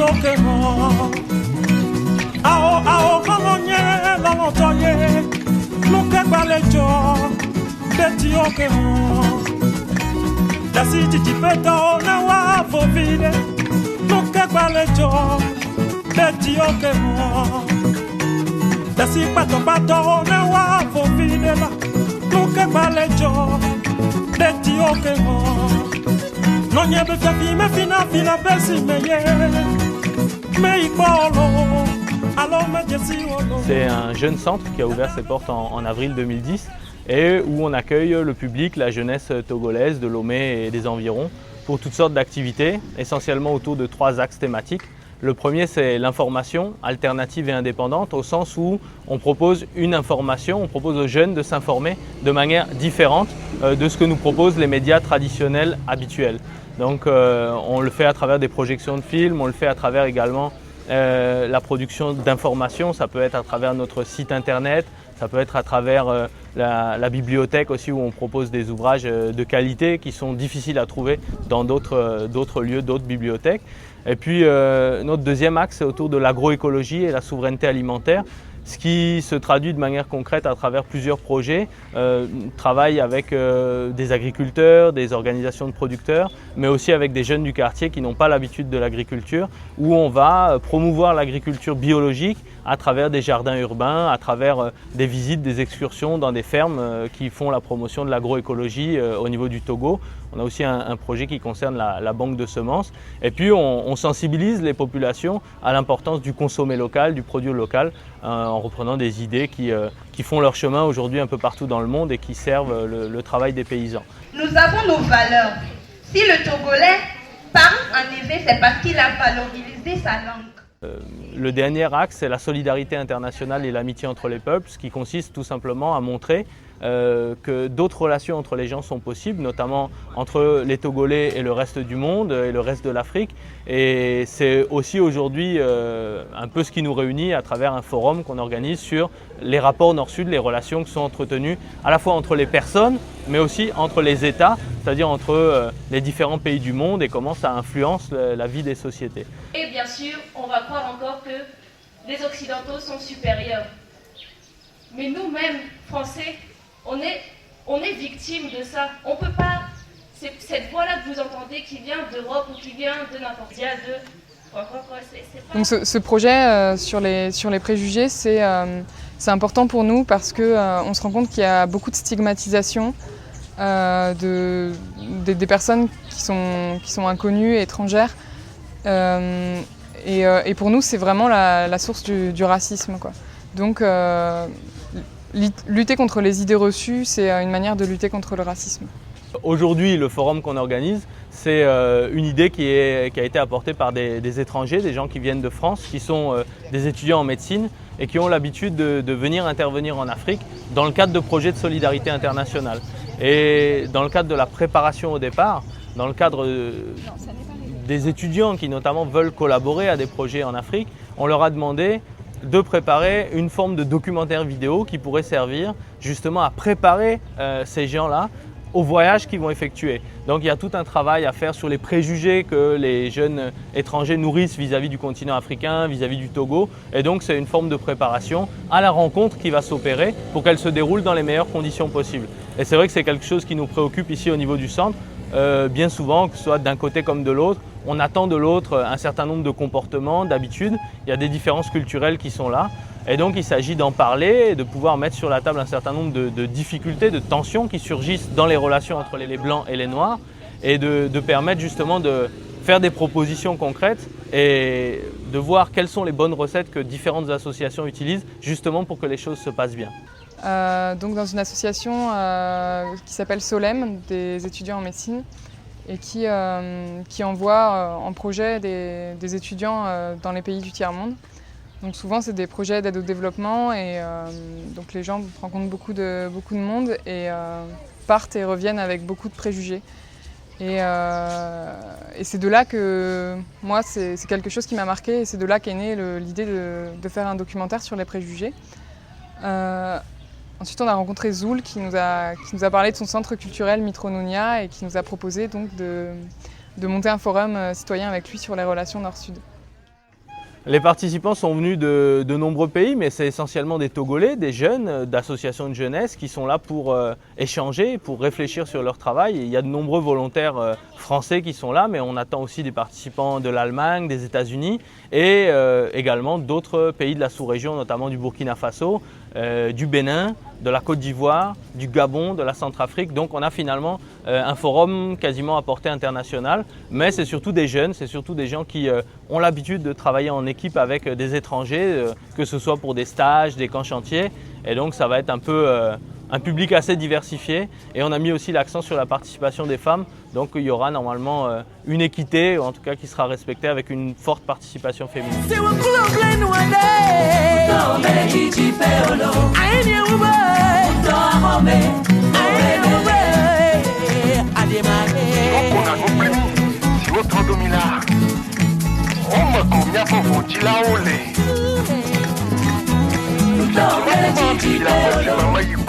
okemo ao ao mamonye la lontoye luke balejo beti okemo dasi titipeto na wa vovide luke balejo beti okemo dasi pato pato na wa vovide la luke balejo beti okemo C'est un jeune centre qui a ouvert ses portes en avril 2010 et où on accueille le public, la jeunesse togolaise de Lomé et des environs pour toutes sortes d'activités, essentiellement autour de 3 axes thématiques. Le premier, c'est l'information alternative et indépendante, au sens où on propose une information, on propose aux jeunes de s'informer de manière différente de ce que nous proposent les médias traditionnels habituels. Donc on le fait à travers des projections de films, on le fait à travers également la production d'informations, ça peut être à travers notre site internet, ça peut être à travers la bibliothèque aussi où on propose des ouvrages de qualité qui sont difficiles à trouver dans d'autres lieux, d'autres bibliothèques. Et puis notre deuxième axe, c'est autour de l'agroécologie et la souveraineté alimentaire, ce qui se traduit de manière concrète à travers plusieurs projets. Travail avec des agriculteurs, des organisations de producteurs, mais aussi avec des jeunes du quartier qui n'ont pas l'habitude de l'agriculture, où on va promouvoir l'agriculture biologique à travers des jardins urbains, à travers des visites, des excursions dans des fermes qui font la promotion de l'agroécologie au niveau du Togo. On a aussi un projet qui concerne la banque de semences. Et puis on sensibilise les populations à l'importance du consommer local, du produit local, en reprenant des idées qui font leur chemin aujourd'hui un peu partout dans le monde et qui servent le travail des paysans. Nous avons nos valeurs. Si le Togolais parle, en effet, c'est parce qu'il a valorisé sa langue. Le dernier axe, c'est la solidarité internationale et l'amitié entre les peuples, ce qui consiste tout simplement à montrer que d'autres relations entre les gens sont possibles, notamment entre les Togolais et le reste du monde et le reste de l'Afrique. Et c'est aussi aujourd'hui un peu ce qui nous réunit à travers un forum qu'on organise sur les rapports nord-sud, les relations qui sont entretenues à la fois entre les personnes, mais aussi entre les États, c'est-à-dire entre les différents pays du monde et comment ça influence la vie des sociétés. Et bien sûr, on va croire encore que les Occidentaux sont supérieurs. Mais nous-mêmes, Français, on est victimes de ça. On ne peut pas, cette voix-là que vous entendez qui vient d'Europe ou qui vient de n'importe Donc ce projet sur les préjugés, c'est important pour nous parce qu'on se rend compte qu'il y a beaucoup de stigmatisation des personnes qui sont inconnues, étrangères. Et pour nous, c'est vraiment la source du racisme, quoi. Donc lutter contre les idées reçues, c'est une manière de lutter contre le racisme. Aujourd'hui, le forum qu'on organise, c'est une idée qui a été apportée par des étrangers, des gens qui viennent de France, qui sont des étudiants en médecine et qui ont l'habitude de venir intervenir en Afrique dans le cadre de projets de solidarité internationale. Et dans le cadre de la préparation au départ, dans le cadre des étudiants qui notamment veulent collaborer à des projets en Afrique, on leur a demandé de préparer une forme de documentaire vidéo qui pourrait servir justement à préparer ces gens-là au voyage qu'ils vont effectuer. Donc il y a tout un travail à faire sur les préjugés que les jeunes étrangers nourrissent vis-à-vis du continent africain, vis-à-vis du Togo. Et donc c'est une forme de préparation à la rencontre qui va s'opérer pour qu'elle se déroule dans les meilleures conditions possibles. Et c'est vrai que c'est quelque chose qui nous préoccupe ici au niveau du centre. Bien souvent, que ce soit d'un côté comme de l'autre, on attend de l'autre un certain nombre de comportements, d'habitudes. Il y a des différences culturelles qui sont là. Et donc il s'agit d'en parler et de pouvoir mettre sur la table un certain nombre de difficultés, de tensions qui surgissent dans les relations entre les blancs et les noirs et de permettre justement de faire des propositions concrètes et de voir quelles sont les bonnes recettes que différentes associations utilisent justement pour que les choses se passent bien. Donc dans une association qui s'appelle Solem, des étudiants en médecine, et qui envoie en projet des étudiants dans les pays du tiers-monde. Donc souvent c'est des projets d'aide au développement et donc les gens rencontrent beaucoup de monde et partent et reviennent avec beaucoup de préjugés. Et c'est de là que moi c'est quelque chose qui m'a marqué et c'est de là qu'est née l'idée de faire un documentaire sur les préjugés. Ensuite, on a rencontré Zoul qui nous a parlé de son centre culturel Mitro Nounia et qui nous a proposé donc de monter un forum citoyen avec lui sur les relations Nord-Sud. Les participants sont venus de nombreux pays, mais c'est essentiellement des Togolais, des jeunes, d'associations de jeunesse qui sont là pour échanger, pour réfléchir sur leur travail. Et il y a de nombreux volontaires français qui sont là, mais on attend aussi des participants de l'Allemagne, des États-Unis et également d'autres pays de la sous-région, notamment du Burkina Faso, du Bénin, de la Côte d'Ivoire, du Gabon, de la Centrafrique. Donc on a finalement un forum quasiment à portée internationale, mais c'est surtout des jeunes, c'est surtout des gens qui ont l'habitude de travailler en équipe avec des étrangers, que ce soit pour des stages, des camps chantiers. Et donc ça va être un peu un public assez diversifié. Et on a mis aussi l'accent sur la participation des femmes. Donc il y aura normalement une équité, ou en tout cas qui sera respectée avec une forte participation féminine. Mama, you